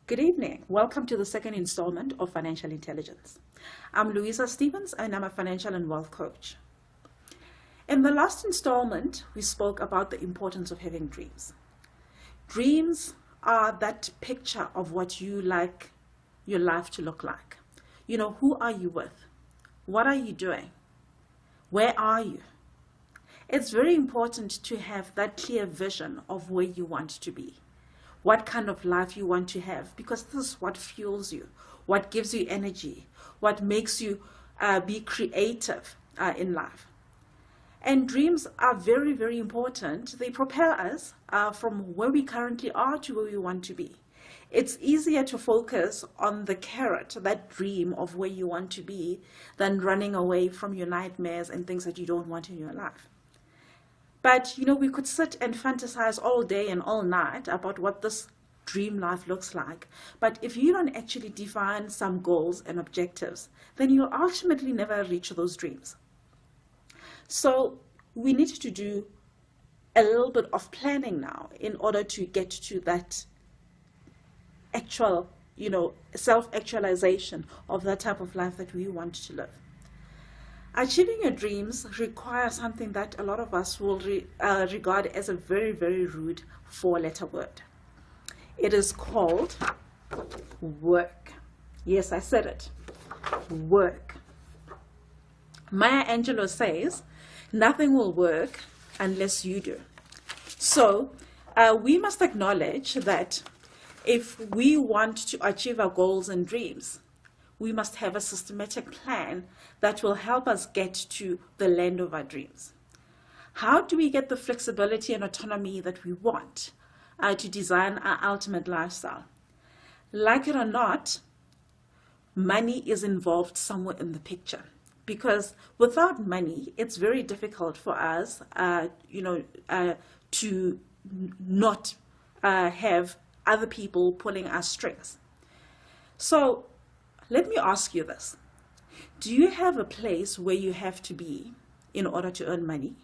Good evening. Welcome to the second installment of Financial Intelligence. I'm Louisa Stevens and I'm a financial and wealth coach. In the last installment, we spoke about the importance of having dreams. Dreams are that picture of what you like your life to look like. Who are you with? What are you doing? Where are you? It's very important to have that clear vision of where you want to be, what kind of life you want to have, because this is what fuels you, what gives you energy, what makes you be creative in life. And dreams are very, very important. They propel us from where we currently are to where we want to be. It's easier to focus on the carrot, that dream of where you want to be, than running away from your nightmares and things that you don't want in your life. But, we could sit and fantasize all day and all night about what this dream life looks like. But if you don't actually define some goals and objectives, then you'll ultimately never reach those dreams. So we need to do a little bit of planning now in order to get to that actual, self-actualization of that type of life that we want to live. Achieving your dreams requires something that a lot of us will regard as a very, very rude four-letter word. It is called work. Yes, I said it. Work. Maya Angelou says, nothing will work unless you do. So we must acknowledge that if we want to achieve our goals and dreams, we must have a systematic plan that will help us get to the land of our dreams. How do we get the flexibility and autonomy that we want to design our ultimate lifestyle? Like it or not, money is involved somewhere in the picture, because without money, it's very difficult for us, to not have other people pulling our strings. So let me ask you this. Do you have a place where you have to be in order to earn money?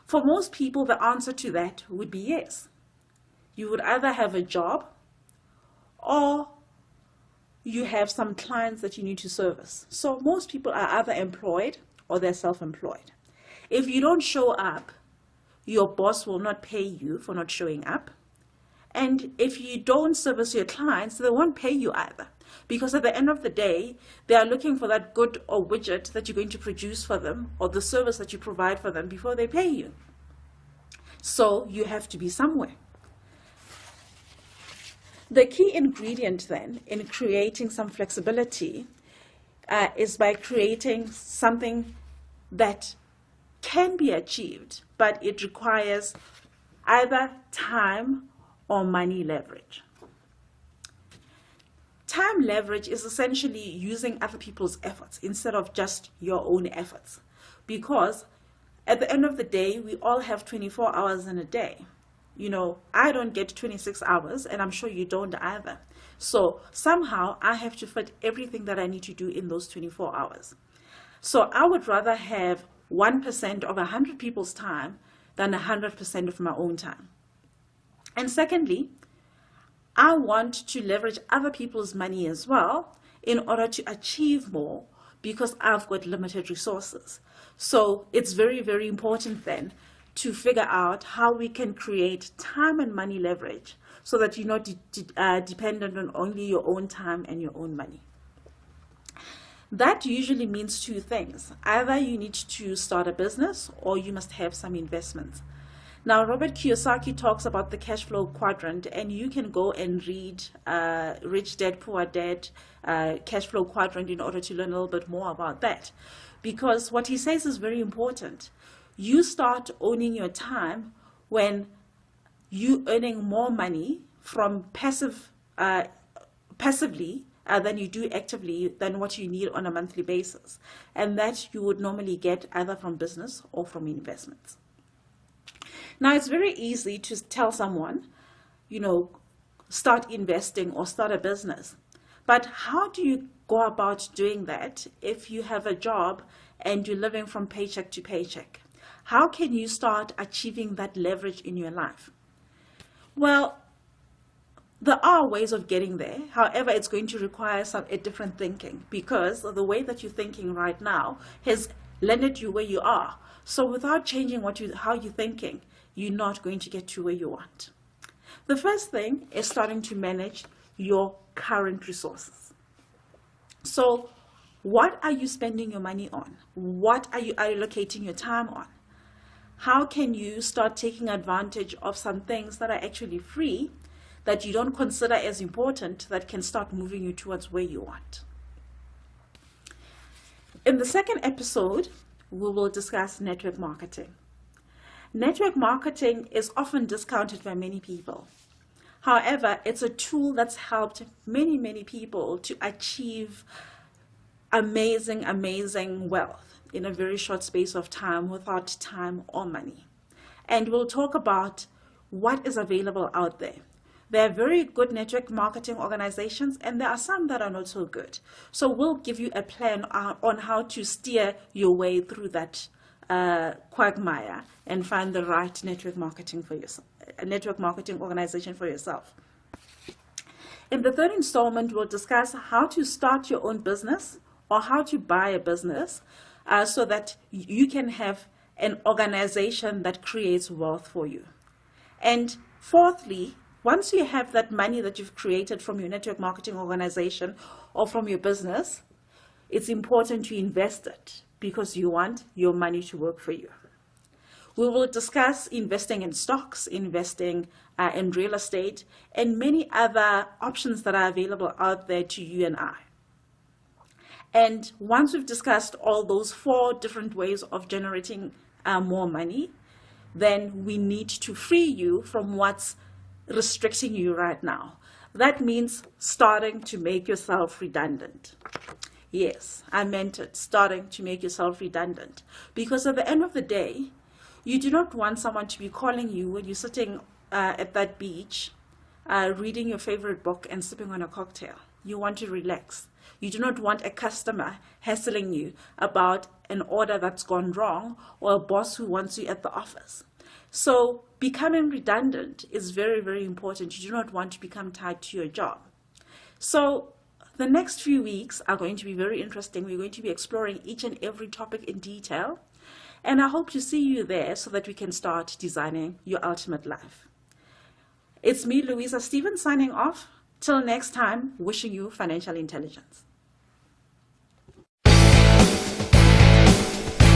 For most people, the answer to that would be yes. You would either have a job or you have some clients that you need to service. So most people are either employed or they're self-employed. If you don't show up, your boss will not pay you for not showing up. And if you don't service your clients, they won't pay you either. Because at the end of the day, they are looking for that good or widget that you're going to produce for them, or the service that you provide for them before they pay you. So you have to be somewhere. The key ingredient then in creating some flexibility is by creating something that can be achieved, but it requires either time or money leverage. Time leverage is essentially using other people's efforts instead of just your own efforts. Because at the end of the day, we all have 24 hours in a day. I don't get 26 hours, and I'm sure you don't either. So somehow I have to fit everything that I need to do in those 24 hours. So I would rather have 1% of 100 people's time than 100% of my own time. And secondly, I want to leverage other people's money as well in order to achieve more, because I've got limited resources. So it's very, very important then to figure out how we can create time and money leverage so that you're not dependent on only your own time and your own money. That usually means two things. Either you need to start a business or you must have some investments. Now, Robert Kiyosaki talks about the cash flow quadrant, and you can go and read Rich Dad, Poor Dad, cash flow quadrant in order to learn a little bit more about that. Because what he says is very important. You start owning your time when you're earning more money from passively than you do actively than what you need on a monthly basis. And that you would normally get either from business or from investments. Now, it's very easy to tell someone, start investing or start a business. But how do you go about doing that if you have a job and you're living from paycheck to paycheck? How can you start achieving that leverage in your life? Well, There are ways of getting there. However, it's going to require a different thinking, because the way that you're thinking right now has landed you where you are. So without changing how you're thinking, you're not going to get to where you want. The first thing is starting to manage your current resources. So what are you spending your money on? What are you allocating your time on? How can you start taking advantage of some things that are actually free, that you don't consider as important, that can start moving you towards where you want? In the second episode, we will discuss network marketing. Network marketing is often discounted by many people. However, it's a tool that's helped many, many people to achieve amazing wealth in a very short space of time without time or money. And we'll talk about what is available out there. There are very good network marketing organizations, and there are some that are not so good. So we'll give you a plan on how to steer your way through that quagmire and find the right network marketing for yourself, a network marketing organization for yourself. In the third installment, we'll discuss how to start your own business or how to buy a business so that you can have an organization that creates wealth for you. And fourthly, once you have that money that you've created from your network marketing organization or from your business, it's important to invest it, because you want your money to work for you. We will discuss investing in stocks, investing in real estate, and many other options that are available out there to you and I. And once we've discussed all those 4 different ways of generating more money, then we need to free you from what's restricting you right now. That means starting to make yourself redundant. Yes, I meant it, starting to make yourself redundant. Because at the end of the day, you do not want someone to be calling you when you're sitting at that beach, reading your favorite book and sipping on a cocktail. You want to relax. You do not want a customer hassling you about an order that's gone wrong, or a boss who wants you at the office. So becoming redundant is very, very important. You do not want to become tied to your job. So the next few weeks are going to be very interesting. We're going to be exploring each and every topic in detail. And I hope to see you there so that we can start designing your ultimate life. It's me, Louisa Stevens, signing off. Till next time, wishing you financial intelligence.